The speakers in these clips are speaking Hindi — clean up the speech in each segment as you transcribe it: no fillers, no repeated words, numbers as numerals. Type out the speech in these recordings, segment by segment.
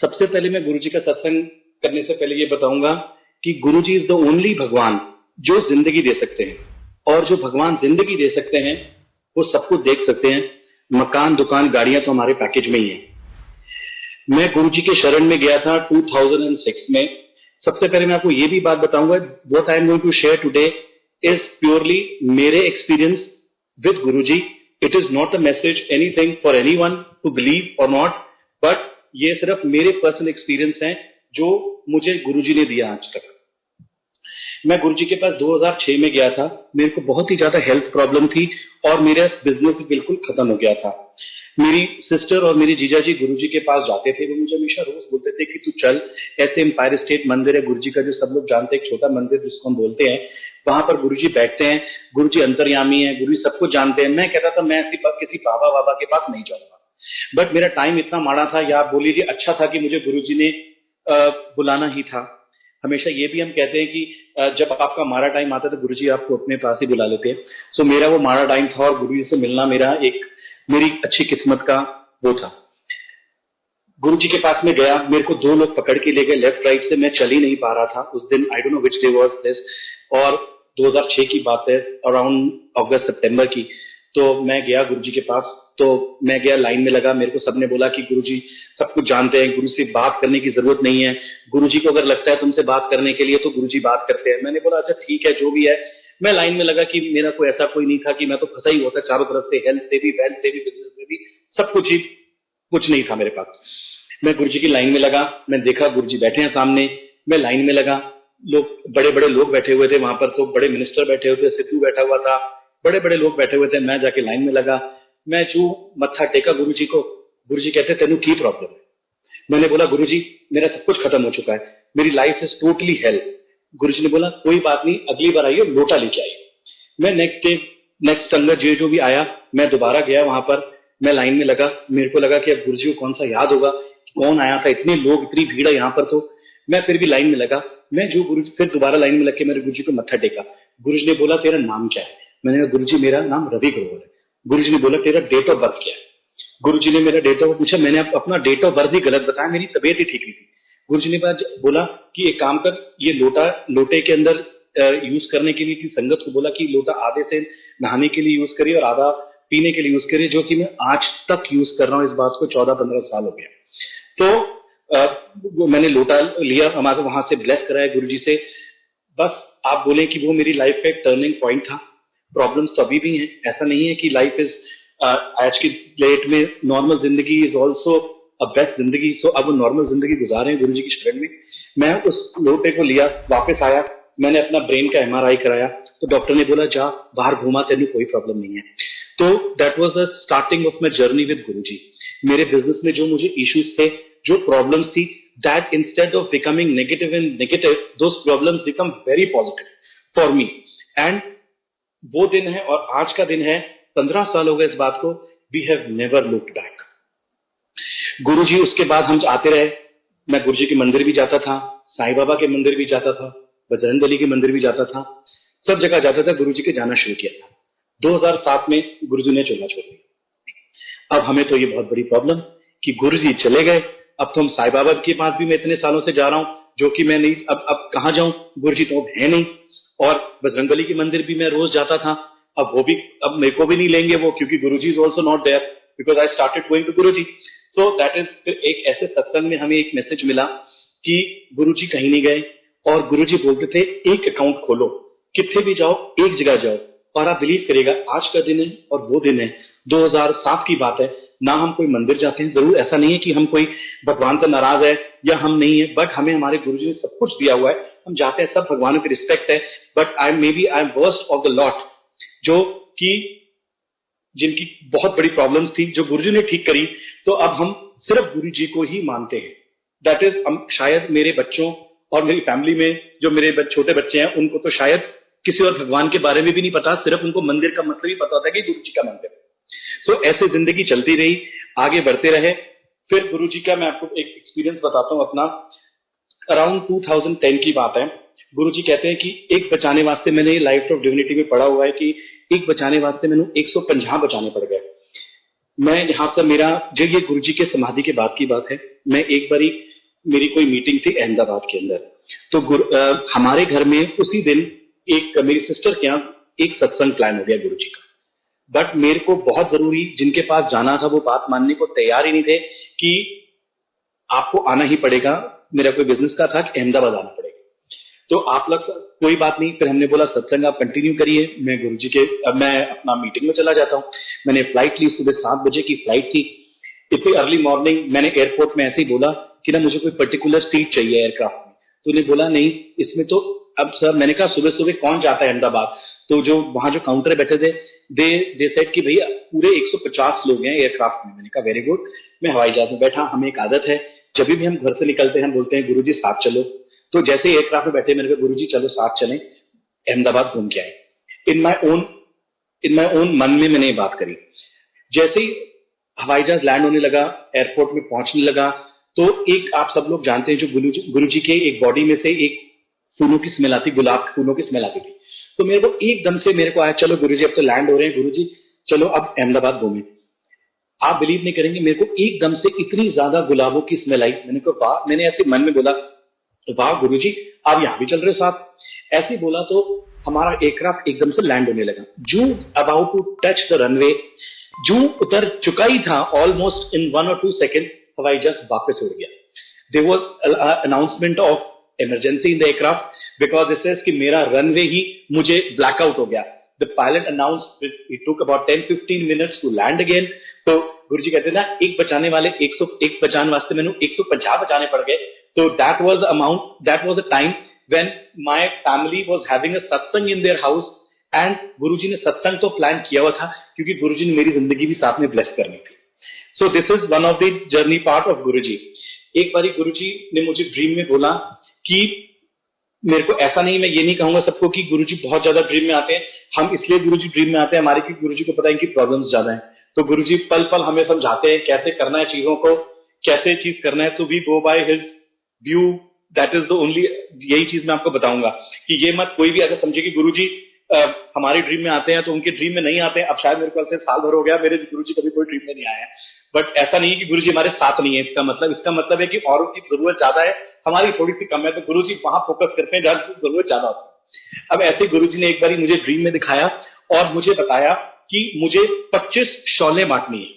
सबसे पहले मैं गुरुजी का सत्संग करने से पहले ये बताऊंगा कि गुरुजी इज द ओनली भगवान जो जिंदगी दे सकते हैं, और जो भगवान जिंदगी दे सकते हैं वो सब कुछ देख सकते हैं। मकान, दुकान, गाड़ियां तो हमारे पैकेज में ही है। मैं गुरुजी के शरण में गया था 2006 में। सबसे पहले मैं आपको ये भी बात बताऊंगा, what I am going to share today is purely मेरे experience with Guruji. It is not a message anything for anyone to believe और नॉट, बट ये सिर्फ मेरे पर्सनल एक्सपीरियंस हैं जो मुझे गुरुजी ने दिया आज तक। मैं गुरुजी के पास 2006 में गया था। मेरे को बहुत ही ज्यादा हेल्थ प्रॉब्लम थी और मेरा बिजनेस बिल्कुल खत्म हो गया था। मेरी सिस्टर और मेरी जीजा जी गुरुजी के पास जाते थे। वो मुझे हमेशा रोज बोलते थे कि तू चल, ऐसे एम्पायर स्टेट मंदिर है गुरुजी का, जो सब लोग जानते हैं, एक छोटा मंदिर जिसको हम बोलते हैं, वहां पर गुरुजी बैठते हैं। गुरुजी अंतर्यामी है, गुरुजी सब कुछ जानते हैं। मैं कहता था मैं किसी बाबा बाबा के पास नहीं जाऊंगा, बट मेरा टाइम इतना माड़ा था, या आप बोल लीजिए अच्छा था, कि मुझे गुरुजी ने बुलाना ही था। हमेशा ये भी हम कहते हैं कि जब आपका माड़ा टाइम आता है तो गुरुजी आपको अपने पास ही बुला लेते हैं। सो मेरा वो माड़ा टाइम था और गुरुजी से मिलना मेरी अच्छी किस्मत का वो था। गुरुजी के पास में गया, मेरे को 2 लोग पकड़ के ले गए लेफ्ट राइट से। मैं चल ही नहीं पा रहा था उस दिन। I don't know which day was this, और 2006 की बात है, अराउंड अगस्त सितंबर की। तो मैं गया गुरुजी के पास, तो मैं गया, लाइन में लगा। मेरे को सबने बोला कि गुरुजी सब कुछ जानते हैं, गुरु से बात करने की जरूरत नहीं है, गुरुजी को अगर लगता है तुमसे बात करने के लिए तो गुरुजी बात करते हैं। मैंने बोला अच्छा ठीक है, जो भी है। मैं लाइन में लगा कि मेरा कोई ऐसा कोई नहीं था कि मैं तो फंसा ही होता चारों तरफ से, हेल्थ से भी, वेल्थ से भी, बिजनेस में भी, सब कुछ ही, कुछ नहीं था मेरे पास। मैं गुरुजी की लाइन में लगा, मैं देखा गुरुजी बैठे हैं सामने। मैं लाइन में लगा, लोग, बड़े बड़े लोग बैठे हुए थे वहां पर, तो बड़े मिनिस्टर बैठे हुए थे, सिद्धू बैठा हुआ था, बड़े बड़े लोग बैठे हुए थे। मैं जाके लाइन में लगा, मैं जो मत्था टेका गुरुजी को। गुरुजी कहते तेनू की प्रॉब्लम है? मैंने बोला गुरुजी मेरा सब कुछ खत्म हो चुका है, मेरी लाइफ इज टोटली हेल। गुरुजी ने बोला कोई बात नहीं, अगली बार आइए लोटा लेके आइए। मैं नेक्स्ट संगत जो भी आया, मैं दोबारा गया वहां पर। मैं लाइन में लगा, मेरे को लगा कि अब गुरुजी को कौन सा याद होगा, कौन आया था, इतने लोग, इतनी भीड़ है यहाँ पर। तो मैं फिर भी लाइन में लगा। मैं जो गुरुजी, फिर दोबारा लाइन में लग के मेरे गुरुजी को मत्था टेका। गुरुजी ने बोला तेरा नाम क्या है? मैंने कहा गुरुजी मेरा नाम रवि ग्रोवर है। गुरुजी ने बोला तेरा डेट ऑफ बर्थ क्या है? गुरुजी ने मेरा डेट ऑफ बर्थ पूछा। मैंने अपना डेट ऑफ बर्थ ही गलत बताया, मेरी तबीयत ही ठीक नहीं थी। गुरुजी ने बोला कि एक काम कर, ये लोटे के अंदर यूज करने के लिए की संगत को बोला कि लोटा आधे से नहाने के लिए यूज करिए और आधा पीने के लिए यूज करिए, जो कि मैं आज तक यूज कर रहा हूँ। इस बात को 14-15 साल हो गया। तो मैंने लोटा लिया, हमारे वहां से ब्लेस कराया गुरुजी से। बस आप बोले कि वो मेरी लाइफ का एक टर्निंग पॉइंट था। प्रॉब्लम्स तो अभी भी हैं, ऐसा नहीं है कि लाइफ इज, आज की डेट में नॉर्मल जिंदगी इज ऑल्सो अ बेस्ट जिंदगी। सो अब नॉर्मल जिंदगी गुजारे हैं गुरुजी की शरण में। मैं उस लोटे को लिया, वापस आया, मैंने अपना ब्रेन का MRI कराया, तो डॉक्टर ने बोला जा बाहर घूमा, तेन कोई प्रॉब्लम नहीं है। तो that was the starting of my journey with Guruji. मेरे बिजनेस में जो मुझे इश्यूज थे, जो प्रॉब्लम्स थी, that instead of becoming negative, those problems become very positive for me. And वो दिन है और आज का दिन है, 15 साल हो गए इस बात को। We have never looked back. Guruji, उसके बाद हम आते रहे। मैं गुरुजी के मंदिर भी जाता था, साईं बाबा के मंदिर भी जाता था, बजरंगबली के मंदिर भी जाता था, सब जगह जाता था। गुरुजी के जाना शुरू किया था। 2007 में गुरुजी ने चोला छोड़ दिया। अब हमें तो ये बहुत बड़ी प्रॉब्लम कि गुरुजी चले गए। अब तो हम साईं बाबा के पास भी मैं इतने सालों से जा रहा हूं, जो कि मैं नहीं, अब कहां जाऊं, गुरुजी तो अब है नहीं। और बजरंगबली के मंदिर भी मैं रोज जाता था, अब वो भी, अब मेरे को भी नहीं लेंगे वो, क्योंकि Guruji is also not there because I started going to Guruji. So that is, फिर एक ऐसे सत्संग में हमें एक मैसेज मिला कि गुरुजी कहीं नहीं गए, और गुरुजी बोलते थे एक अकाउंट खोलो, कितने भी जाओ, एक जगह जाओ। और आप बिलीव करिएगा, आज का दिन है और वो दिन है 2007 की बात है ना। हम कोई मंदिर जाते हैं, जरूर ऐसा नहीं है कि हम कोई भगवान से नाराज है या हम नहीं है, बट हमें हमारे गुरुजी ने सब कुछ दिया हुआ है, हम जाते हैं, सब भगवान की रिस्पेक्ट है। But I am worst of the lot, जो कि जिनकी बहुत बड़ी प्रॉब्लम्स थी, जो गुरुजी ने ठीक करी। तो अब हम सिर्फ गुरुजी को ही मानते हैं। दैट इज, शायद मेरे बच्चों और मेरी फैमिली में जो मेरे छोटे बच्चे हैं, उनको तो शायद किसी और भगवान के बारे में भी नहीं पता, सिर्फ उनको मंदिर का मतलब ही पता होता है कि गुरुजी का मंदिर है। सो ऐसे जिंदगी चलती रही, आगे बढ़ते रहे। फिर गुरुजी का मैं आपको एक एक्सपीरियंस बताता हूं अपना। अराउंड 2010 की बात है। गुरुजी कहते हैं कि एक बचाने वास्ते, मैंने लाइफ ऑफ डिविनिटी में पढ़ा हुआ है कि एक बचाने वास्ते मैंने 150 बचाने पड़ गए। मैं यहाँ पर मेरा जो, ये गुरुजी के समाधि के बाद की बात है, मैं एक बारी मेरी कोई मीटिंग थी अहमदाबाद के अंदर। तो हमारे घर में उसी दिन एक मेरी सिस्टर के यहाँ एक सत्संग प्लान हो गया गुरु जी का। बट मेरे को बहुत जरूरी, जिनके पास जाना था वो बात मानने को तैयार ही नहीं थे कि आपको आना ही पड़ेगा, मेरा कोई बिजनेस का था कि अहमदाबाद आना पड़ेगा। तो आप लोग कोई बात नहीं, फिर हमने बोला सत्संग आप कंटिन्यू करिए, मैं गुरुजी के मैं अपना मीटिंग में चला जाता हूँ। मैंने फ्लाइट ली, सुबह 7 बजे की फ्लाइट थी। इतनी अर्ली मॉर्निंग मैंने एयरपोर्ट में ऐसे ही बोला कि ना मुझे कोई पर्टिकुलर सीट चाहिए एयरक्राफ्ट में। तो उन्हें बोला नहीं इसमें तो, अब सर मैंने कहा सुबह सुबह कौन जाता है अहमदाबाद। तो जो वहां जो काउंटर बैठे थे दे सेड कि भैया पूरे 150 लोग हैं एयरक्राफ्ट में। मैंने कहा वेरी गुड। मैं हवाई जहाज में बैठा, हमें एक आदत है जब भी हम घर से निकलते हैं हम बोलते हैं गुरुजी साथ चलो। तो जैसे एयरक्राफ्ट में बैठे मेरे को गुरुजी चलो साथ चलें, अहमदाबाद घूम के आए। इन माई ओन मन में मैंने ये बात करी। जैसे ही हवाई जहाज लैंड होने लगा, एयरपोर्ट में पहुंचने लगा, तो एक आप सब लोग जानते हैं जो गुरुजी के एक बॉडी में से एक फूलों की स्मेल आती, गुलाब के फूलों की स्मेल आती थी। तो मेरे को एकदम से मेरे को आया चलो गुरुजी अब तो लैंड हो रहे हैं, गुरुजी चलो अब अहमदाबाद घूमें। आप बिलीव नहीं करेंगे, मेरे को एकदम से इतनी ज्यादा गुलाबों की स्मेल आई। मैंने कहा वाह, मैंने ऐसे मन में बोला वाह गुरुजी आप यहां भी चल रहे हो साथ। ऐसे बोला तो हमारा एयरक्राफ्ट एकदम से लैंड होने लगा। जो about to touch the runway, जो उतर चुका ही था ऑलमोस्ट इन 1 or 2 सेकेंड, हवाई जहाज वापस उड़ गया। There was announcement of emergency in the aircraft because it says कि मेरा रनवे ही मुझे ब्लैकआउट हो गया। The pilot announced it took about 10-15 minutes to land again. तो गुरुजी कहते ना एक बचाने वाले 101 बचाने वास्ते मैंने 150 बचाने पड़ गए। So that was the time when my family was having a satsang in their house and गुरुजी ने सत्संग तो प्लान किया हुआ था क्योंकि गुरुजी ने मेरी जिंदगी भी साथ में ब्लेस करनी थी। So this is one of the journey part of गुरुजी। एक बारी गुरुजी ने मुझे ड्रीम में बोला कि मेरे को ऐसा नहीं, मैं ये नहीं कहूंगा सबको कि गुरुजी बहुत ज्यादा ड्रीम में आते हैं। हम इसलिए गुरुजी ड्रीम में आते हैं हमारे, कि गुरुजी को पता है कि प्रॉब्लम्स ज्यादा हैं। तो गुरुजी पल पल हमें समझाते हैं कैसे करना है चीजों को, कैसे चीज करना है। So we go by his view, that is the only, यही चीज मैं आपको बताऊंगा कि ये मत कोई भी ऐसा समझे कि गुरुजी हमारे ड्रीम में आते हैं तो उनके ड्रीम में नहीं आते हैं। अब शायद मेरे को ऐसे साल भर हो गया मेरे गुरुजी कभी कोई ड्रीम में नहीं आया है, बट ऐसा नहीं है कि गुरुजी हमारे साथ नहीं है। इसका मतलब है कि औरों की जरूरत ज्यादा है, हमारी थोड़ी सी कम है, तो गुरुजी वहां फोकस करते हैं जहां जरूरत ज्यादा होती है। अब ऐसे गुरुजी ने एक बार मुझे ड्रीम में दिखाया और मुझे बताया कि मुझे 25 शॉलें बांटनी है।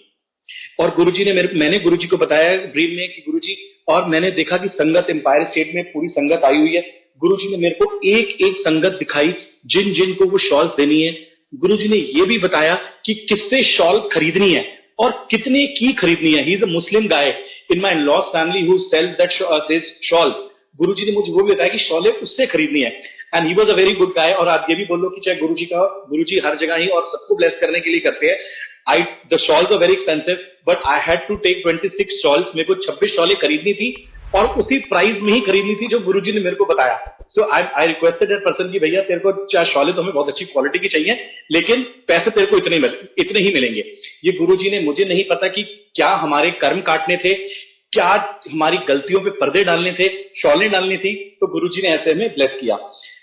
और गुरुजी ने मैंने गुरुजी को बताया ड्रीम में कि गुरुजी, और मैंने देखा कि संगत एम्पायर स्टेट में पूरी संगत आई हुई है। गुरुजी ने मेरे को एक एक संगत दिखाई जिन जिन को वो शॉल देनी है। गुरुजी ने ये भी बताया कि किससे शॉल खरीदनी है और कितने की खरीदनी है। He is a Muslim guy in my in-laws family who sells that this shawl. Guruji ने मुझे वो भी बताया कि शॉलें उससे खरीदनी है and he was a very good guy. और आप ये भी बोल लो कि चाहे गुरुजी हर जगह ही और सबको ब्लेस करने के लिए करते हैं। The shawls are very expensive, but I had to take 26 shawls. मेरे को 26 शॉलें खरीदनी थी और उसी प्राइस में ही खरीदनी थी जो गुरुजी ने मेरे को बताया। So I requested that person कि भैया तेरे को चाहे शॉलें तो हमें बहुत अच्छी क्वालिटी की चाहिए, लेकिन पैसे तेरे को इतने ही मिलेंगे। ये गुरुजी ने, मुझे नहीं पता कि क्या हमारे कर्म काटने थे, क्या हमारी गलतियों पे पर्दे डालने थे, शॉलें डालनी थी, तो गुरुजी ने ऐसे हमें ब्लेस किया।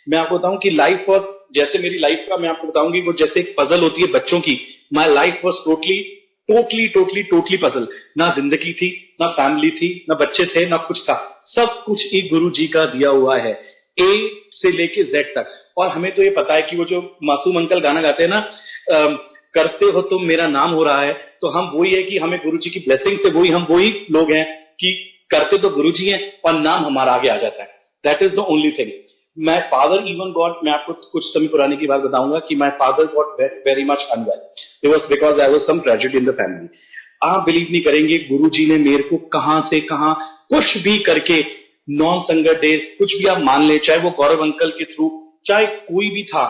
मैं आपको बताऊं कि लाइफ वॉज, जैसे मेरी लाइफ का मैं आपको बताऊंगी वो जैसे एक पजल होती है बच्चों की, my life was totally puzzle. ना जिंदगी थी, ना फैमिली थी, ना बच्चे थे, ना कुछ था, सब कुछ एक गुरु जी का दिया हुआ है, ए से लेके जेड तक। और हमें तो ये पता है कि वो जो मासूम अंकल गाना गाते हैं ना, करते हो तुम मेरा नाम हो रहा है, तो हम वही है कि हमें गुरु जी की ब्लेसिंग से हम वही लोग हैं कि करते तो गुरु जी हैं और नाम हमारा आगे आ जाता है। That is the only thing. My father even got, मैं आपको कुछ समय पुराने की बात बताऊंगा कि my father got very much unwell. It was because there was some tragedy in the family. आप बिलीव नहीं करेंगे, गुरुजी ने मेरे को कहां से कहां कुछ भी करके, नॉन संगत डेज कुछ भी आप मान ले, चाहे वो गौरव अंकल के थ्रू, चाहे कोई भी था,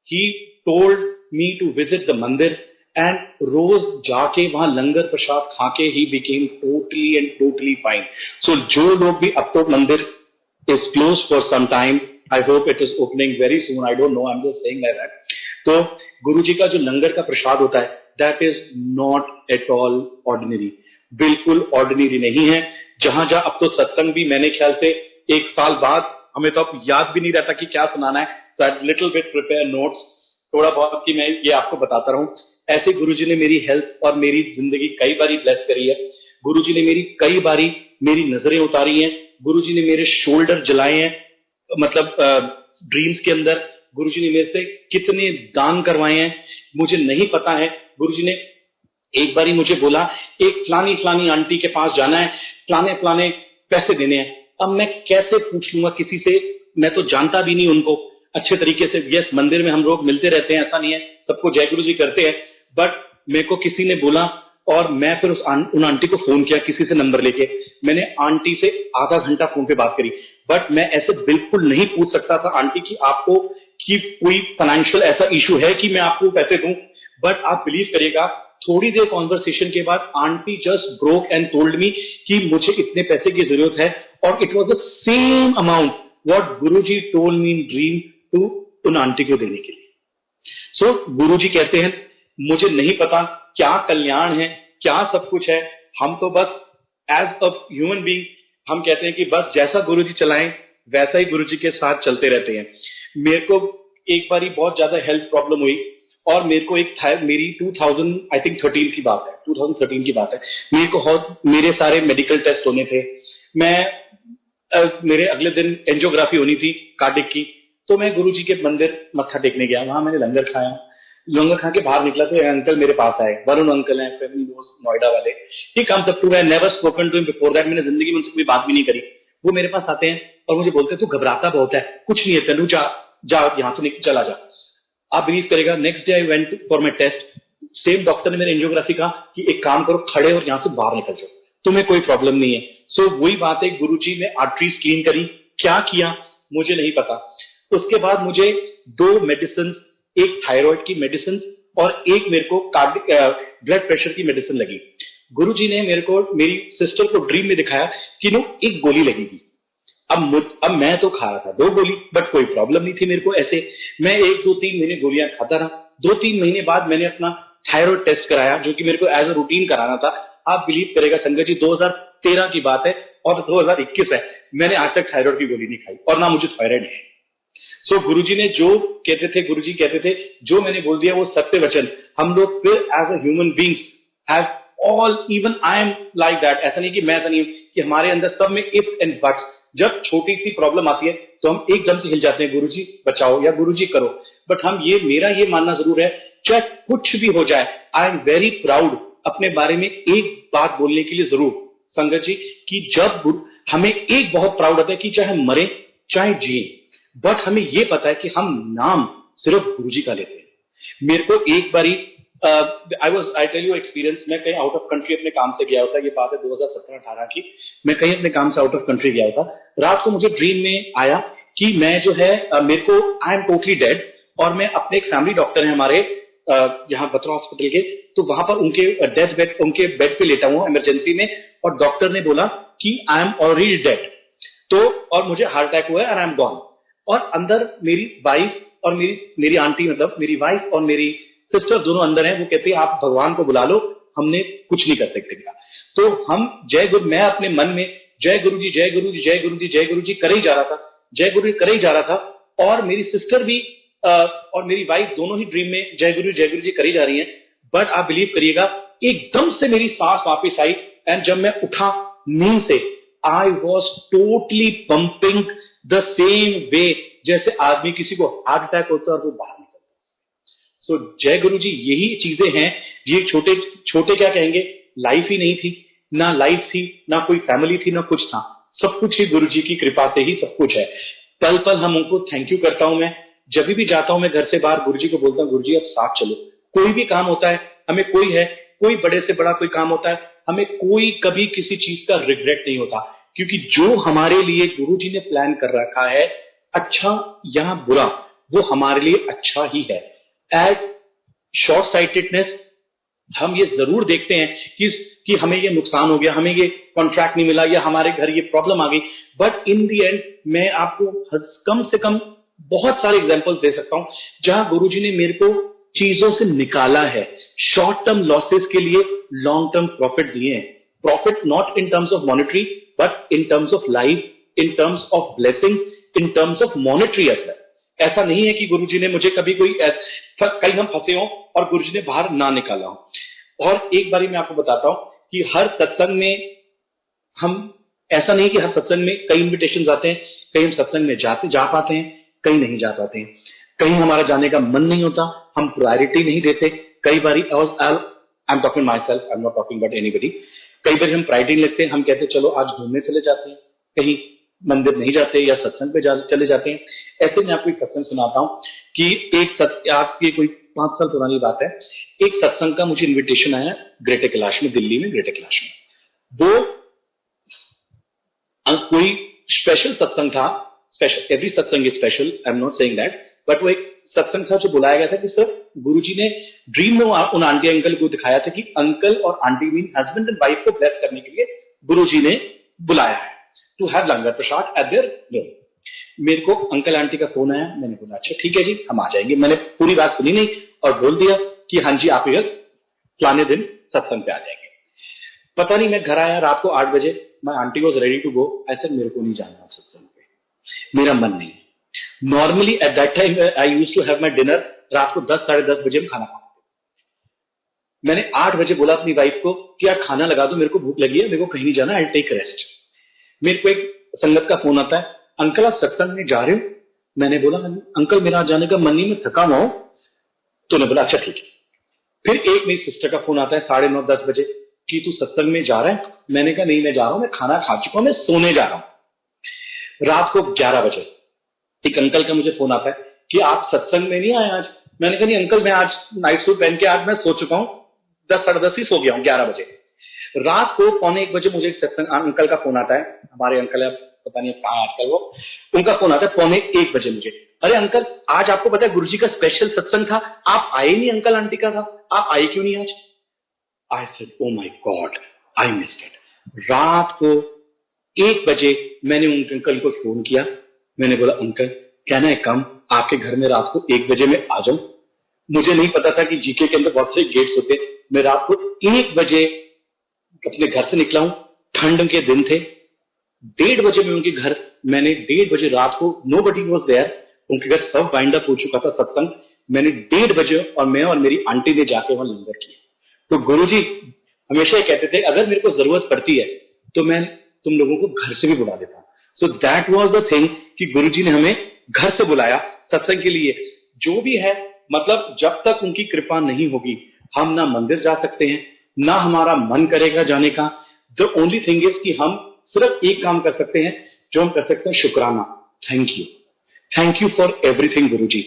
he told me to visit the मंदिर एंड रोज जाके वहां लंगर प्रसाद खाके he became totally fine. So जो लोग भी, अब तो मंदिर is closed for some time. I hope it is opening very soon. I don't know. I'm just saying like that. तो गुरुजी का जो लंगर का प्रसाद होता है, that is not at all ordinary. बिल्कुल ऑर्डिनरी नहीं है। जहां जहां अब तो सत्संग भी मैंने ख्याल से 1 साल बाद, हमें तो अब याद भी नहीं रहता कि क्या सुनाना है। So I little bit prepare notes, थोड़ा बहुत कि मैं ये आपको बताता रहूं। ऐसे गुरुजी ने मेरी हेल्थ और मेरी जिंदगी कई बार ब्लेस करी है। गुरुजी ने मेरी कई बारी मेरी नजरें उतारी हैं, गुरुजी ने मेरे शोल्डर जलाए हैं, मतलब ड्रीम्स के अंदर गुरुजी ने मेरे से कितने दान करवाए हैं मुझे नहीं पता है। गुरुजी ने एक बारी मुझे बोला एक फलानी फलानी आंटी के पास जाना है, फलाने फलाने पैसे देने हैं। अब मैं कैसे पूछ लूंगा किसी से, मैं तो जानता भी नहीं उनको अच्छे तरीके से। यस, मंदिर में हम लोग मिलते रहते हैं, ऐसा नहीं है, सबको जय गुरु जी करते हैं, बट मेरे को किसी ने बोला और मैं फिर उन आंटी को फोन किया किसी से नंबर लेके। मैंने आंटी से आधा घंटा फोन पे बात करी, बट मैं ऐसे बिल्कुल नहीं पूछ सकता था आंटी की आपको कि कोई फाइनेंशियल ऐसा इशू है कि मैं आपको पैसे दूं। बट आप बिलीव करिएगा, थोड़ी देर कॉन्वर्सेशन के बाद aunty just broke and told me कि मुझे इतने पैसे की जरूरत है, और it was the same amount what Guruji told me in dream to उन आंटी को देने के लिए। सो गुरुजी कहते हैं मुझे नहीं पता क्या कल्याण है, क्या सब कुछ है, हम तो बस एज अ ह्यूमन बीइंग हम कहते हैं कि बस जैसा गुरुजी चलाएं वैसा ही गुरुजी के साथ चलते रहते हैं। मेरे को एक बारी बहुत ज्यादा हेल्थ प्रॉब्लम हुई और मेरे को एक मेरी 2013 की बात है, 2013 की बात है, मेरे को मेरे सारे मेडिकल टेस्ट होने थे। मेरे अगले दिन एंजियोग्राफी होनी थी कार्डिक की, तो मैं गुरुजी के मंदिर मत्था टेकने गया, वहां मैंने लंगर खाया। लंगर खा के बाहर निकला तो एक अंकल मेरे पास आए, वरुण अंकल हैं, फैमिली दोस्त नोएडा वाले। He comes up to, I never spoken to him before that, मैंने जिंदगी में उनसे कोई बात भी नहीं करी। वो मेरे पास आते हैं और मुझे बोलते हैं तू घबराता बहुत है, कुछ नहीं है तनु, जा जा यहाँ से चला जा। आप बिलीव करेगा, next day I went for my test, same doctor ने मेरे एंजियोग्राफी कहा कि एक काम करो, खड़े और यहाँ से बाहर निकल जाओ, तुम्हें कोई प्रॉब्लम नहीं है। सो वही बात है, गुरुजी ने आर्टरी स्क्रीन करी, क्या किया मुझे नहीं पता। उसके बाद मुझे 2 मेडिसिन, एक थायराइड की मेडिसिन और एक मेरे को ब्लड प्रेशर की मेडिसिन लगी। गुरुजी ने मेरे को, मेरी सिस्टर को ड्रीम में दिखाया कि नो एक गोली लगेगी। अब मैं तो खा रहा था 2 गोली, बट कोई प्रॉब्लम नहीं थी मेरे को। ऐसे मैं 1, 2, 3 महीने गोलियां खाता रहा। 2-3 महीने बाद मैंने अपना थायराइड टेस्ट कराया, जो कि मेरे को एज अ रूटीन कराना था। आप बिलीव करेगा संगत जी, 2013 की बात है और 2021 है, मैंने आज तक थायराइड की गोली नहीं खाई और ना मुझे थायराइड है। सो गुरुजी ने जो कहते थे, गुरुजी कहते थे जो मैंने बोल दिया वो सत्य वचन। हम लोग फिर as a human beings have all, even I am like that. ऐसा नहीं कि मैं ऐसा नहीं हूं, कि हमारे अंदर सब में इफ एंड बट्स। जब छोटी सी प्रॉब्लम आती है तो हम एकदम से हिल जाते हैं, गुरुजी बचाओ या गुरुजी करो। बट हम मेरा ये मानना जरूर है, चाहे कुछ भी हो जाए, आई एम वेरी प्राउड अपने बारे में एक बात बोलने के लिए जरूर संगत जी, कि जब हमें एक बहुत प्राउड होता है कि चाहे हम मरे चाहे जिए, बट हमें यह पता है कि हम नाम सिर्फ गुरुजी का लेते हैं। मेरे को एक बारी आई टेल यू एक्सपीरियंस, मैं कहीं आउट ऑफ कंट्री अपने काम से गया होता, ये बात है 2017-18 की। मैं कहीं अपने काम से आउट ऑफ कंट्री गया होता, रात को मुझे ड्रीम में आया कि मैं जो है मेरे को आई एम टोटली डेड, और मैं अपने एक फैमिली डॉक्टर है हमारे यहाँ बत्रा हॉस्पिटल के, तो वहां पर उनके डेथ बेड, उनके बेड पे लेटा हुआ इमरजेंसी में, और डॉक्टर ने बोला कि आई एम ऑलरेडी डेड, तो और मुझे हार्ट अटैक हुआ है और आई एम गॉन। और अंदर मेरी वाइफ और मेरी आंटी, मतलब मेरी वाइफ और मेरी सिस्टर दोनों अंदर हैं। वो कहती है आप भगवान को बुला लो, हमने कुछ नहीं कर सकते। तो हम जय गुरु, मैं अपने मन में जय गुरु जी जय गुरु जी जय गुरु जी जय गुरु जी करे ही जा रहा था, जय गुरु जी करे ही जा रहा था। और मेरी सिस्टर भी और मेरी वाइफ दोनों ही ड्रीम में जय गुरु जी करी जा रही हैं। बट आप बिलीव करिएगा, एकदम से मेरी सांस वापस आई, एंड जब मैं उठा नींद से, I was totally pumping the same way जैसे आदमी किसी को हार्ट अटैक होता है और वो बाहर निकलता है। सो जय गुरु जी, यही चीजें हैं। ये छोटे छोटे क्या कहेंगे, लाइफ ही नहीं थी, ना लाइफ थी, ना कोई फैमिली थी, ना कुछ था, सब कुछ ही गुरु जी की कृपा से ही सब कुछ है। पल पल हम उनको थैंक यू करता हूं। मैं जब भी जाता हूं, मैं घर से बाहर गुरु जी को बोलता हूँ, गुरु जी अब साथ चलो। कोई भी काम होता है, हमें कोई बड़े से बड़ा कोई काम होता है, हमें कोई कभी किसी चीज का रिग्रेट नहीं होता, क्योंकि जो हमारे लिए गुरु जी ने प्लान कर रखा है, अच्छा या बुरा, वो हमारे लिए अच्छा ही है। एट शॉर्ट साइटेडनेस हम ये जरूर देखते हैं कि हमें ये नुकसान हो गया, हमें ये कॉन्ट्रैक्ट नहीं मिला, या हमारे घर ये प्रॉब्लम आ गई, बट इन दी एंड मैं आपको कम से कम बहुत सारे एग्जांपल्स दे सकता हूं जहां गुरुजी ने मेरे को चीजों से निकाला है। शॉर्ट टर्म लॉसेस के लिए लॉन्ग टर्म प्रॉफिट दिए हैं। Profit not in terms of monetary, but in terms of life, in terms of blessing, in terms of monetary as well. ऐसा नहीं है कि गुरुजी ने मुझे कभी कहीं हम फंसे हो और गुरुजी ने बाहर ना निकाला हो। और एक बारी मैं आपको बताता हूं कि हर सत्संग में हम, ऐसा नहीं कि हर सत्संग में कई इन्विटेशंस आते हैं, कहीं हम सत्संग में जा पाते हैं, कहीं नहीं जा पाते हैं, कहीं हमारा जाने का मन नहीं होता, हम प्रायोरिटी नहीं देते। कई बार I am talking myself, I am not talking about anybody. कई बार हम प्रायोरिटी नहीं लेते, हम कहते चलो आज घूमने चले जाते हैं, कहीं मंदिर नहीं जाते या सत्संग पे चले जाते हैं। ऐसे में आपको एक सत्संग सुनाता हूं कि एक आपकी कोई 5 साल पुरानी बात है। एक सत्संग का मुझे इन्विटेशन आया ग्रेटर कैलाश में, दिल्ली में ग्रेटर कैलाश में। वो कोई स्पेशल सत्संग था, स्पेशल, एवरी सत्संग is special, I am not saying that, but वो एक सत्संग था जो बुलाया गया था कि सर गुरुजी ने ड्रीम में उन आंटी अंकल को दिखाया था कि अंकल और aunty mean husband and wife को ब्लेस करने के लिए गुरुजी ने बुलाया है to have langar prasad at their room. मेरे को अंकल आंटी का फोन आया, मैंने बोला अच्छा ठीक है जी हम आ जाएंगे। मैंने पूरी बात सुनी नहीं और बोल दिया कि हाँ जी आप इधर फलाने दिन सत्संग पे आ जाएंगे। पता नहीं मैं घर आया रात को 8 बजे, my aunty was ready to go. I said मेरे को नहीं जाना सत्संग पे, मेरा मन नहीं। Normally at that time I used to have my dinner रात को 10 साढ़े 10 बजे में खाना खाते। मैंने 8 बजे बोला अपनी वाइफ को कि यार खाना लगा दो, मेरे को भूख लगी है, मेरे को कहीं नहीं जाना, आई टेक रेस्ट। मेरे को एक संगत का फोन आता है, अंकल आप सत्संग में जा रहे हो? मैंने बोला अंकल मेरा जाने का मन नहीं, मैं थका हुआ हूं। तो ने बोला अच्छा ठीक है। फिर एक मेरी सिस्टर का फोन आता है 9:30 10 बजे कि तू सत्संग में जा रहा है? मैंने कहा नहीं मैं जा रहा हूं, मैं खाना खा चुका हूं, मैं सोने जा रहा हूं। रात को 11 बजे एक अंकल का मुझे फोन आता है कि आप सत्संग में नहीं आए आज। मैंने कहा नहीं अंकल मैं आज नाइट सूट पहन के आज मैं सो चुका हूं, 10 साढ़े 10 ही सो गया हूं 11 बजे। रात को 1:45 बजे मुझे एक सत्संग अंकल का फोन आता है, हमारे अंकल है, पता नहीं कहां आजकल वो, उनका फोन आता है 1:45 बजे मुझे, अरे अंकल आज आपको पता है गुरुजी का स्पेशल सत्संग था, आप आए नहीं, अंकल आंटी का था, आप आए क्यों नहीं आज? I said oh my God I missed it. रात को 1 बजे मैंने उन अंकल को फोन किया, मैंने बोला अंकल कैन आई कम, आपके घर में रात को 1 बजे में आ जाऊं? मुझे नहीं पता था कि जीके के अंदर बहुत से गेट्स होते। मैं रात को 1 बजे अपने घर से निकला हूं, ठंड के दिन थे। 1:30 बजे में उनके घर, मैंने 1:30 बजे रात को, नोबडी वाज देयर, उनके घर सब वाइंड अप हो चुका था सत्संग। मैंने 1:30 बजे और मैं और मेरी आंटी ने जाके वहां लंगर किया। तो गुरुजी हमेशा ये कहते थे अगर मेरे को जरूरत पड़ती है तो मैं तुम लोगों को घर से भी बुला देता हूं। So that was the thing कि गुरुजी ने हमें घर से बुलाया सत्संग के लिए। जो भी है मतलब जब तक उनकी कृपा नहीं होगी हम ना मंदिर जा सकते हैं, ना हमारा मन करेगा जाने का। द ओनली थिंग इज कि हम सिर्फ एक काम कर सकते हैं, जो हम कर सकते हैं शुक्राना, थैंक यू फॉर एवरीथिंग गुरुजी।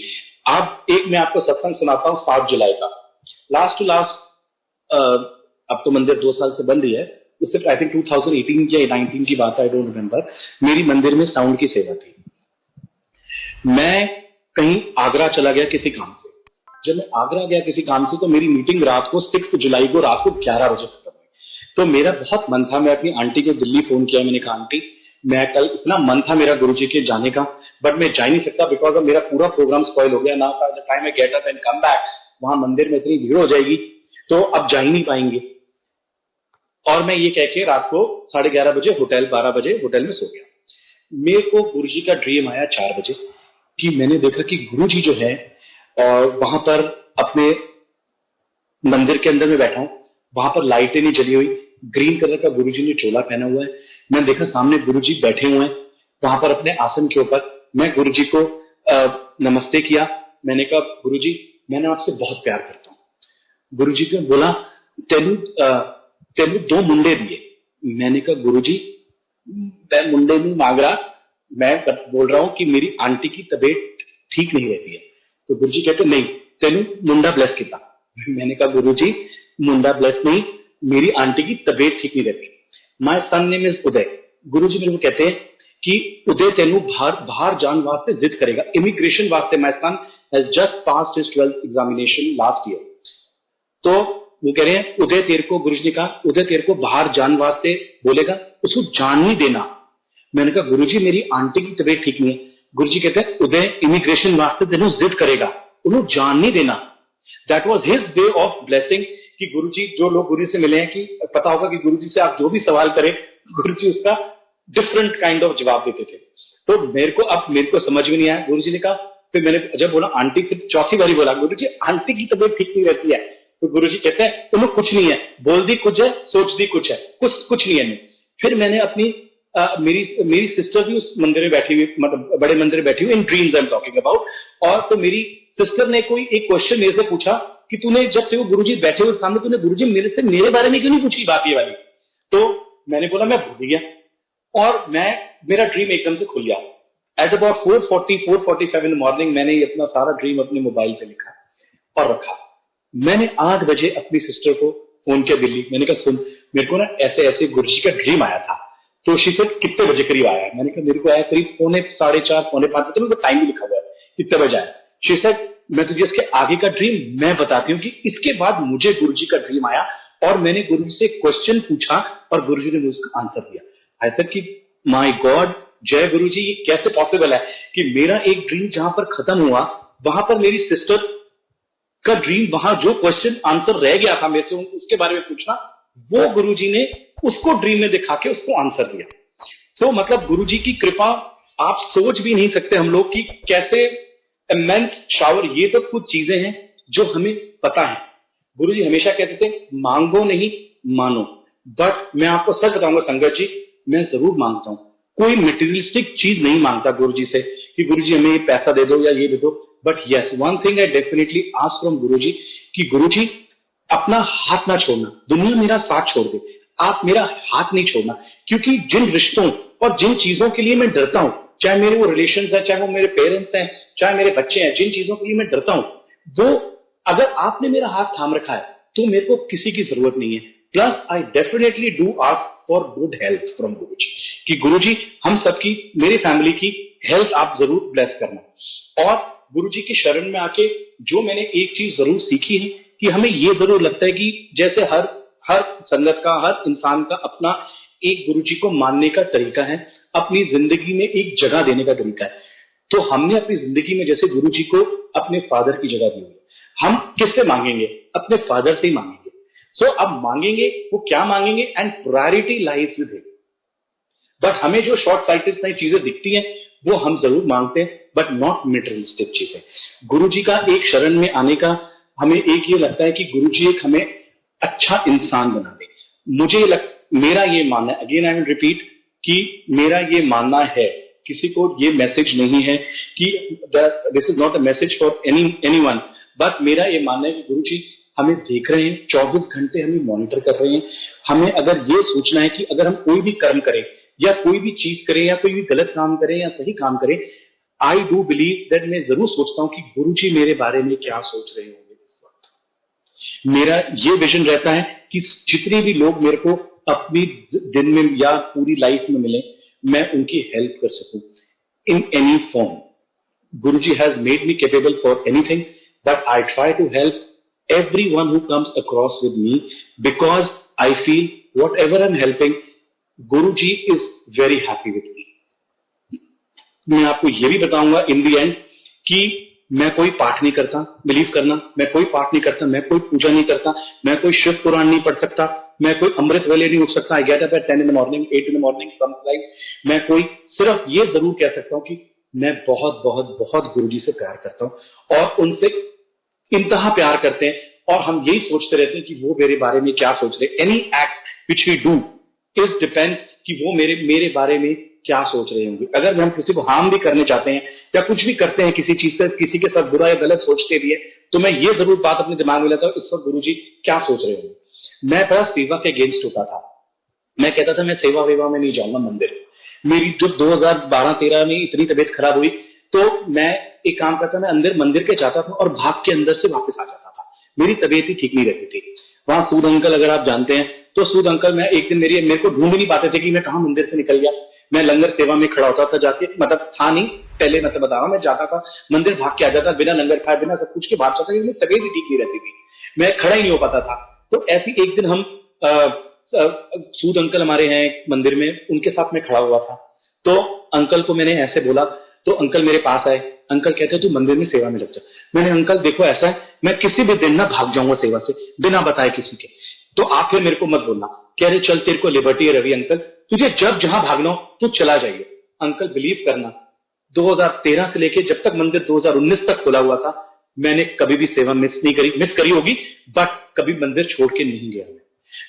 अब एक मैं आपको सत्संग सुनाता हूं 7 जुलाई का, लास्ट टू लास्ट, अब तो मंदिर 2 साल से बंद ही है, उससे आई थिंक 2018 या 19 की बात है, आई डोंट रिमेंबर। मेरी मंदिर में साउंड की सेवा थी। मैं कहीं आगरा चला गया किसी काम से। जब मैं आगरा गया किसी काम से तो मेरी मीटिंग रात को 6 जुलाई को रात को 11 बजे खत्म हुई। तो मेरा बहुत मन था, मैं अपनी आंटी को दिल्ली फोन किया, मैंने कहा आंटी मैं कल, इतना मन था मेरा गुरुजी के जाने का, बट मैं जा ही नहीं सकता बिकॉज मेरा पूरा प्रोग्राम स्पॉइल हो गया ना। Time I get up and come back, वहां मंदिर में इतनी भीड़ हो जाएगी तो अब जा ही नहीं पाएंगे। और मैं ये कह के रात को 11:30 बजे होटल, 12 बजे होटल में सो गया। मेरे को गुरुजी का ड्रीम आया 4 बजे कि मैंने देखा कि गुरुजी जो है और वहां पर अपने मंदिर के अंदर में बैठा हूं, वहां पर लाइटें नहीं जली हुई, ग्रीन कलर का गुरुजी ने चोला पहना हुआ है। मैंने देखा सामने गुरुजी बैठे हुए हैं वहां पर अपने आसन के ऊपर। मैं गुरुजी को नमस्ते किया, मैंने कहा गुरुजी मैंने आपसे बहुत प्यार करता हूं। गुरुजी ने बोला तेनू 2 मुंडे दिए। मैंने कहा गुरुजी मैं मुंडे नहीं मांग रहा, मैं बोल रहा हूं कि मेरी आंटी की तबीयत ठीक नहीं रहती है। तो गुरुजी कहते नहीं तेनू मुंडा ब्लेस किया। मैंने कहा गुरुजी मुंडा ब्लेस नहीं, मेरी आंटी की तबीयत ठीक नहीं रहती। माय सन नेम इज उदय। गुरुजी मेरे को कहते हैं कि उदय तेनू बाहर जान वास्ते जिद करेगा, इमिग्रेशन वास्ते। My son has just passed his 12th examination last year. तो वो कह रहे हैं उदय तेरे को, गुरुजी ने कहा उदय तेरे को बाहर जान वास्ते बोलेगा, उसको जान नहीं देना। मैंने कहा गुरुजी मेरी आंटी की तबीयत ठीक नहीं है। गुरुजी कहते हैं उदय इमिग्रेशन वास्ते तेनू जिद करेगा, उन्हें जान नहीं देना। That was his way of blessing कि गुरुजी, जो लोग गुरु से मिले हैं कि पता होगा कि गुरुजी से आप जो भी सवाल करें गुरुजी उसका डिफरेंट काइंड ऑफ जवाब देते थे। तो मेरे को समझ में नहीं आया। गुरुजी ने कहा, फिर मैंने जब बोला आंटी, फिर चौथी बारी बोला गुरुजी आंटी की तबीयत ठीक नहीं रहती है। तो गुरुजी कहते हैं तुम्हें कुछ नहीं है, बोल दी कुछ है, सोच दी कुछ है, कुछ नहीं है। फिर मैंने अपनी मेरी सिस्टर भी उस मंदिर में बैठी हुई, मतलब बड़े मंदिर में बैठी हुई, इन dreams I am talking about. और तो मेरी सिस्टर ने कोई एक क्वेश्चन मेरे से पूछा कि तूने जब से वो गुरुजी बैठे हुए सामने, तूने गुरुजी मेरे से मेरे बारे में क्यों नहीं पूछी बात ये वाली? तो मैंने बोला मैं भूल गया, और मेरा ड्रीम एकदम से खुल गया। At about 4:45 in the morning मैंने अपना सारा ड्रीम अपने मोबाइल पे लिखा और रखा। मैंने 8 बजे अपनी सिस्टर को फोन किया दिल्ली। मैंने कहा सुन, मेरे को ना ऐसे ऐसे गुरुजी का ड्रीम आया था। तो शी सेड कितने बजे करीब आया है? मैंने कहा मेरे को आया करीब 4:45 4:45, तो टाइम भी लिखा हुआ है कितने बजे आया। शी सेड मैं तुझे इसके आगे का ड्रीम मैं बताती हूँ कि इसके बाद मुझे गुरुजी का ड्रीम आया और मैंने गुरुजी से क्वेश्चन पूछा और गुरुजी ने मुझे उसका आंसर दिया। आई तक कि माय गॉड, जय गुरुजी, ये कैसे पॉसिबल है कि मेरा एक ड्रीम जहां पर खत्म हुआ, वहां पर मेरी सिस्टर का ड्रीम, वहां जो क्वेश्चन आंसर रह गया था मेरे से उसके बारे में पूछना, वो गुरुजी ने उसको ड्रीम में दिखा के उसको आंसर दिया। तो मतलब गुरुजी की कृपा आप सोच भी नहीं सकते हम लोग कि कैसे इमेंस शावर। ये तो कुछ चीजें हैं जो हमें पता है। गुरुजी हमेशा कहते थे मांगो नहीं मानो। बट मैं आपको सच बताऊंगा संगत जी, मैं जरूर मांगता हूं। कोई मटेरियलिस्टिक चीज नहीं मांगता गुरुजी से कि गुरुजी हमें ये पैसा दे दो या ये दे दो। But yes, one thing I definitely ask from Guruji कि गुरुजी अपना हाथ ना छोड़ना, दुनिया मेरा साथ छोड़ दे, आप मेरा हाथ नहीं छोड़ना। क्योंकि जिन रिश्तों और जिन चीजों के लिए मैं डरता हूं, चाहे मेरे वो रिलेशंस हैं, चाहे वो मेरे पेरेंट्स हैं, चाहे मेरे बच्चे हैं, जिन चीजों के लिए मैं डरता हूं, वो अगर आपने मेरा हाथ थाम रखा है तो मेरे को किसी की जरूरत नहीं है। Plus I definitely do ask for good health from Guruji कि गुरुजी हम सबकी, मेरी फैमिली की हेल्थ आप जरूर ब्लेस करना। और गुरुजी की शरण में आके जो मैंने एक चीज जरूर सीखी है कि हमें ये जरूर लगता है कि जैसे हर संगत का, हर इंसान का अपना एक गुरुजी को मानने का तरीका है, अपनी जिंदगी में एक जगह देने का तरीका है। तो हमने अपनी जिंदगी में जैसे गुरुजी को अपने फादर की जगह दी हुई, हम किससे मांगेंगे? अपने फादर से ही मांगेंगे। सो अब मांगेंगे, वो क्या मांगेंगे? And priority lies with him. But हमें जो शॉर्ट साइटेड नई चीजें दिखती हैं वो हम जरूर मांगते हैं, बट नॉट मटेरियलिस्टिक चीजें। गुरुजी का एक शरण में आने का हमें एक ये लगता है कि गुरुजी एक हमें अच्छा इंसान बना दे। मेरा ये मानना है, अगेन आई विल रिपीट, कि मेरा ये मानना है, किसी को ये मैसेज नहीं है कि this is not a message for anyone, but मेरा ये मानना है कि गुरुजी हमें देख रहे हैं, 24 घंटे हमें मॉनिटर कर रहे हैं। हमें अगर ये सोचना है कि अगर हम कोई भी कर्म करें या कोई भी चीज करें या कोई भी गलत काम करें या सही काम करें, आई डू बिलीव दैट, मैं जरूर सोचता हूं कि गुरुजी मेरे बारे में क्या सोच रहे होंगे इस वक्त। मेरा ये विजन रहता है कि जितने भी लोग मेरे को अपनी दिन में या पूरी लाइफ में मिले, मैं उनकी हेल्प कर सकूं in any form. Guruji has made me capable for anything, but I try to help everyone who comes across with me because I feel whatever I'm helping, Guruji is very happy with me. मैं आपको ये भी बताऊंगा इन दी एंड कि मैं कोई पाठ नहीं करता, बिलीव करना, मैं कोई पाठ नहीं करता, मैं कोई पूजा नहीं करता, मैं कोई शिव पुराण नहीं पढ़ सकता, मैं कोई अमृत वेले नहीं उठ सकता। I get up at 10 in the morning, 8 in the morning, sometimes. मैं कोई सिर्फ ये जरूर कह सकता हूं कि मैं बहुत बहुत बहुत गुरुजी से प्यार करता हूं और उनसे इंतहा प्यार करते हैं, और हम यही सोचते रहते हैं कि वो मेरे बारे में क्या सोच रहे। Any act which we do is depends कि वो मेरे बारे में क्या सोच रहे होंगे। अगर हम किसी को हार्म भी करने चाहते हैं या कुछ भी करते हैं किसी चीज से, किसी के साथ बुरा या गलत सोचते भी है, तो मैं ये जरूर बात अपने दिमाग में लाता हूं इस वक्त गुरुजी क्या सोच रहे होंगे। मैं बड़ा सेवा के अगेंस्ट होता था। मैं कहता था मैं सेवा वेवा में नहीं जाऊंगा मंदिर। मेरी जब 2012-13 में इतनी तबीयत खराब हुई तो मैं एक काम करता, मैं अंदर मंदिर के जाता था और भाग के अंदर से वापस आ जाता था। मेरी तबीयत ही ठीक नहीं रहती थी। वहां सूद अंकल, अगर आप जानते हैं तो सूद अंकल, मैं एक दिन मेरे को ढूंढ नहीं पाते थे कि मैं कहां मंदिर से निकल गया। मैं लंगर सेवा में खड़ा होता था जाके, मतलब था नहीं पहले, मतलब बता रहा हूं, मैं जाता था मंदिर, भाग के आ जाता, बिना लंगर खाए बिना सब कुछ के भाग जाता, मेरी तबीयत ही ठीक नहीं रहती थी, मैं खड़ा ही नहीं हो पाता था। तो ऐसी एक दिन हम सूद अंकल हमारे हैं मंदिर में, उनके साथ में खड़ा हुआ था। तो अंकल को मैंने ऐसे बोला तो अंकल मेरे पास आए। अंकल कहते तू मंदिर में सेवा में लग जा। मैंने, अंकल देखो ऐसा है, मैं किसी भी दिन ना भाग जाऊंगा सेवा से बिना बताए किसी के, तो आप फिर मेरे को मत बोलना। कह रहे चल तेरे को लिबर्टी है रवि अंकल, तुझे जब जहां भागना हो तू चला जाइए। अंकल बिलीव करना, 2013 से लेके जब तक मंदिर 2019 तक खुला हुआ था, मैंने कभी भी सेवा मिस नहीं करी, मिस करी होगी बट कभी मंदिर छोड़ के नहीं गया।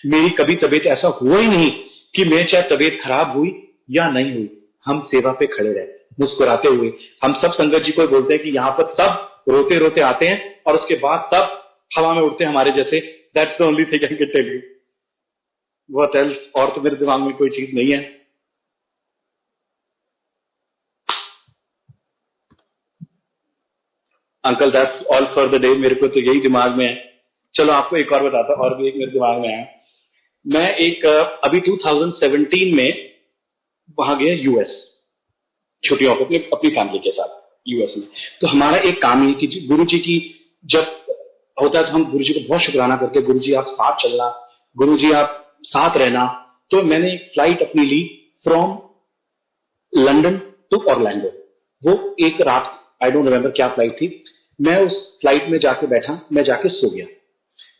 मेरी कभी तबीयत ऐसा हुआ ही नहीं कि मैं चाहे तबीयत खराब हुई या नहीं हुई, हम सेवा पे खड़े रहे मुस्कुराते हुए। हम सब संगत जी को बोलते हैं कि यहाँ पर सब रोते रोते आते हैं और उसके बाद सब हवा में उड़ते हैं हमारे जैसे। That's the only thing I can tell you. What else, और तो मेरे दिमाग में कोई चीज नहीं है। Uncle that's all for the day, मेरे को तो यही दिमाग में है। चलो आपको एक और बताता हूं, और भी एक मेरे दिमाग में आया। मैं एक अभी 2017 में वहां गया यूएस, छुट्टियों को अपनी फैमिली के साथ यूएस में। तो हमारा एक काम है कि गुरु जी की जब होता है तो हम गुरु जी को बहुत शुक्राना करते हैं, गुरु जी आप साथ चलना, गुरु जी आप साथ रहना। तो मैंने एक फ्लाइट अपनी ली फ्रॉम लंदन टू ऑरलैंडो। वो एक रात, आई डोंट रिमेम्बर क्या फ्लाइट थी। मैं उस फ्लाइट में जाके बैठा, मैं जाके सो गया।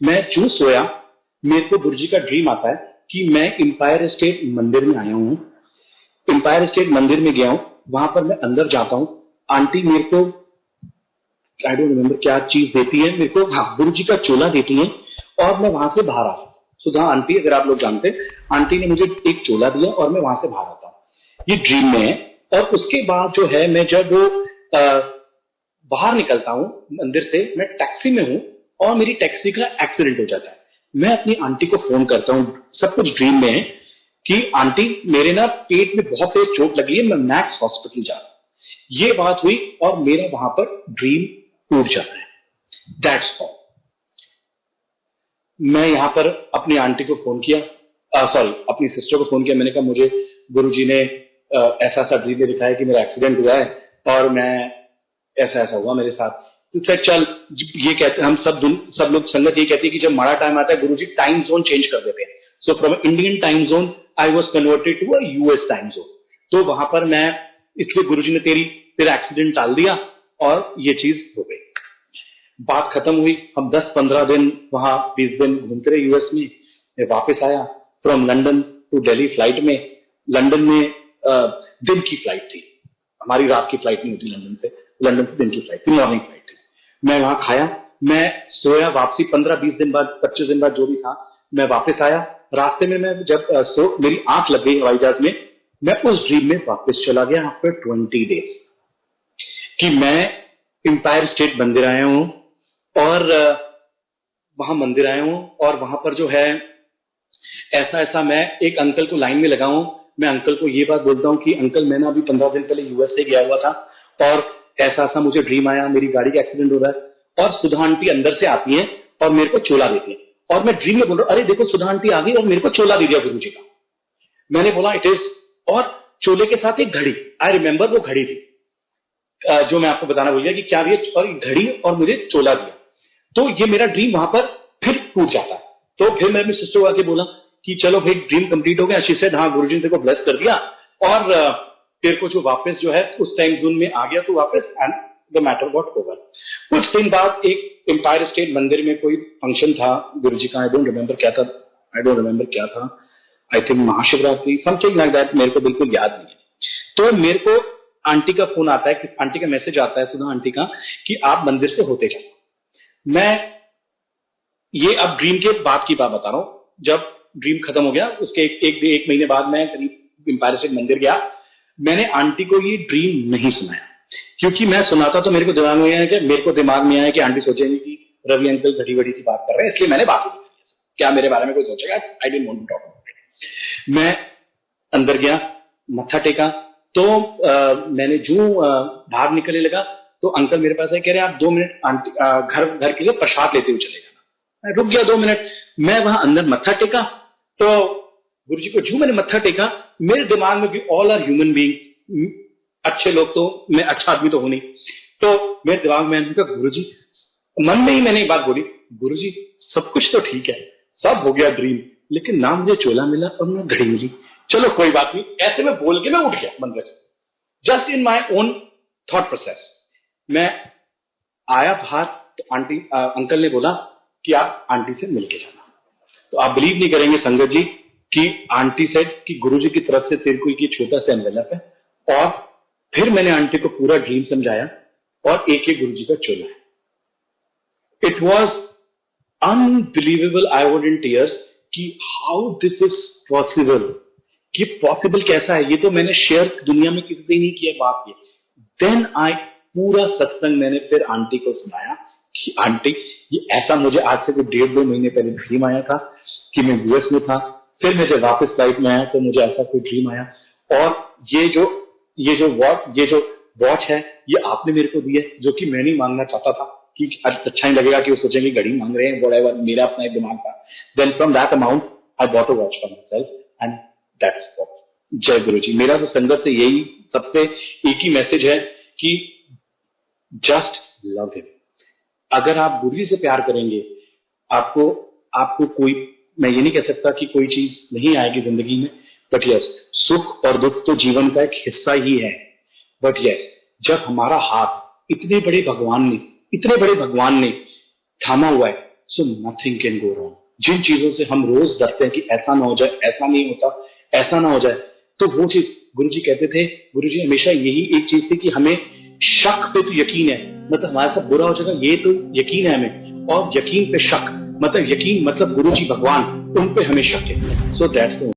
मैं क्यों सोया, मेरे को गुरु जी का ड्रीम आता है कि मैं एम्पायर स्टेट मंदिर में आया हूं, एम्पायर स्टेट मंदिर में गया हूं, वहां पर मैं अंदर जाता हूं, आंटी मेरे को आई डोंट रिमेम्बर क्या चीज देती है मेरे को, हाँ गुरु जी का चोला देती है, और मैं वहां से बाहर आता। सुधा आंटी, अगर आप लोग जानते हैं, आंटी ने मुझे एक चोला दिया और मैं वहां से बाहर आता हूँ। ये ड्रीम में है। और उसके बाद जो है, मैं जब बाहर निकलता हूं मंदिर से, मैं टैक्सी में हूं और मेरी टैक्सी का एक्सीडेंट हो जाता है। मैं अपनी आंटी को फोन करता हूं, सब कुछ ड्रीम में है, कि आंटी मेरे ना पेट में बहुत तेज चोट लगी है, मैं मैक्स हॉस्पिटल जा रहा हूं। ये बात हुई और मेरा वहां पर ड्रीम टूट जाता है। That's all. मैं यहां पर अपनी आंटी को फोन किया, सॉरी अपनी सिस्टर को फोन किया। मैंने कहा मुझे गुरुजी ने ऐसा ऐसा ड्रीम में दिखाया कि मेरा एक्सीडेंट हुआ है और मैं ऐसा ऐसा हुआ मेरे साथ। तो फिर चल, ये कहते हम सब लोग संगत ये कहती है कि जब माड़ा टाइम आता है गुरुजी टाइम जोन चेंज कर देते हैं। So from Indian time zone I was converted to a US time zone. तो वहां पर मैं, इसलिए गुरुजी ने तेरा एक्सीडेंट टाल दिया और ये चीज हो गई। बात खत्म हुई। हम 10-15 दिन वहां 20 दिन घूमते रहे यूएस में। मैं वापस आया from London to Delhi flight में। लंदन में दिन की फ्लाइट थी, हमारी रात की फ्लाइट नहीं होती लंदन से दिन की फ्लाइट थी, मॉर्निंग फ्लाइट थी। मैं वहां खाया, मैं सोया, वापसी 15-20 दिन बाद, 25 दिन बाद जो भी था, मैं वापस आया। रास्ते में मैं जब मेरी आंख लग गई हवाई जहाज में, मैं उस ड्रीम में वापस चला गया आफ्टर 20 डेज कि मैं एम्पायर स्टेट मंदिर आया हूं और वहां मंदिर आया हूं और वहां पर जो है ऐसा ऐसा, मैं एक अंकल को लाइन में लगा हूं। मैं अंकल को ये बात बोलता हूं कि अंकल मैं ना अभी 15 दिन पहले यूएस से गया हुआ था और ऐसा ऐसा मुझे ड्रीम आया, मेरी गाड़ी का एक्सीडेंट हो रहा है। और सुधा आंटी अंदर से आती है और मेरे को चोला देती है और मैं ड्रीम में बोल रहा हूं, अरे देखो सुधा आंटी आ गई और मेरे को चोला दे दिया गुरु जी का। मैंने बोला इट इज, और चोले के साथ एक घड़ी, आई रिमेंबर वो घड़ी थी जो मैं आपको बताना भूल गया कि क्या दिया, और घड़ी और मुझे चोला दिया। तो ये मेरा ड्रीम वहां पर फिर टूट जाता है। तो फिर मैं अपनी सिस्टर को आके बोला कि चलो भाई ड्रीम कंप्लीट हो गया। शी सेड हाँ गुरुजी ने तेरे को ब्लेस कर दिया और तेरे को जो वापस जो है उस टाइम जोन में आ गया तो वापस, and the matter got over. कुछ दिन बाद एक एम्पायर स्टेट मंदिर में कोई फंक्शन था गुरुजी का, आई डोंट रिमेम्बर क्या था, I think Mahashivratri, something like that, मेरे को बिल्कुल याद नहीं है। तो मेरे को आंटी का फोन आता है, कि आंटी का मैसेज आता है, सुधा आंटी का, कि आप मंदिर से होते जाओ। मैं ये अब ड्रीम के बाद की बात बता रहा हूं। जब ड्रीम खत्म हो गया उसके एक महीने बाद मैं करीब एम्पायर स्टेट मंदिर गया। मैंने आंटी को ये ड्रीम नहीं सुनाया, क्योंकि मैं सुनाता तो मेरे को दिमाग में आया कि आंटी सोचेंगे कि रवि अंकल घड़ी बड़ी सी बात कर रहे हैं, इसलिए मैंने बात नहीं की। क्या मेरे बारे में कोई सोचेगा? I didn't want to talk about it. मैं अंदर गया, मत्था टेका, तो मैंने जो बाहर निकलने लगा तो अंकल मेरे पास आए, कह रहे आप 2 मिनट आंटी घर के लिए प्रसाद लेते हुए चले जाना। मैं रुक गया 2 मिनट। मैं वहां अंदर मत्था टेका तो गुरुजी को जो मैंने मत्था टेका, मेरे दिमाग में कि ऑल आर ह्यूमन बीइंग, अच्छे लोग, तो मैं अच्छा आदमी तो हूं नहीं। तो मेरे दिमाग में गुरुजी, मन में ही मैंने एक बात बोली, गुरुजी सब कुछ तो ठीक है, सब हो गया ड्रीम, लेकिन ना मुझे चोला मिला और ना घड़ी मिली। चलो कोई बात नहीं, ऐसे में बोल के मैं उठ गया मंदिर से, just in my own thought process. मैं आया बाहर तो आंटी अंकल ने बोला कि आप आंटी से मिलके जाना। तो आप बिलीव नहीं करेंगे संगत जी कि आंटी सेड कि गुरुजी की तरफ से तेरे को ये छोटा सा एनवेलप है, और फिर मैंने आंटी को पूरा ड्रीम समझाया और एक गुरुजी का चोला है। It was unbelievable, I would in tears कि हाउ दिस इज पॉसिबल, ये पॉसिबल कैसा है, ये तो मैंने शेयर दुनिया में किसी से नहीं किया बात ये। देन आई पूरा सत्संग मैंने फिर आंटी को सुनाया कि आंटी ये ऐसा मुझे आज से कुछ 1.5-2 महीने पहले ड्रीम आया था कि मैं यूएस में था, फिर मैं जब वापस फ्लाइट में आया तो मुझे ऐसा कोई ड्रीम आया, और ये जो वॉच है ये आपने मेरे को दी है, जो कि मैं नहीं मांगना चाहता था कि अच्छा नहीं लगेगा कि वो सोचेंगे घड़ी मांग रहे हैं, व्हाटएवर, मेरा अपना एक दिमाग था। Then from that amount I bought a watch for myself and that's what. जय गुरु जी। मेरा तो संगत से यही सबसे एक ही मैसेज है कि जस्ट लव हिम। अगर आप गुरु जी से प्यार करेंगे, आपको कोई, मैं ये नहीं कह सकता कि कोई चीज नहीं आएगी जिंदगी में, बट यस, सुख और दुख तो जीवन का एक हिस्सा ही है। बट यस, जब हमारा हाथ इतने बड़े भगवान ने थामा हुआ है, so nothing can go wrong. जिन चीजों से हम रोज डरते हैं कि ऐसा ना हो जाए, ऐसा नहीं होता, ऐसा ना हो जाए, तो वो चीज गुरुजी कहते थे, गुरुजी हमेशा यही एक चीज थी कि हमें शक पे तो यकीन है, मतलब हमारे साथ बुरा हो जाएगा ये तो यकीन है हमें, और यकीन पे शक, मतलब यकीन मतलब गुरुजी भगवान, उन पे हमें शक है। So that's the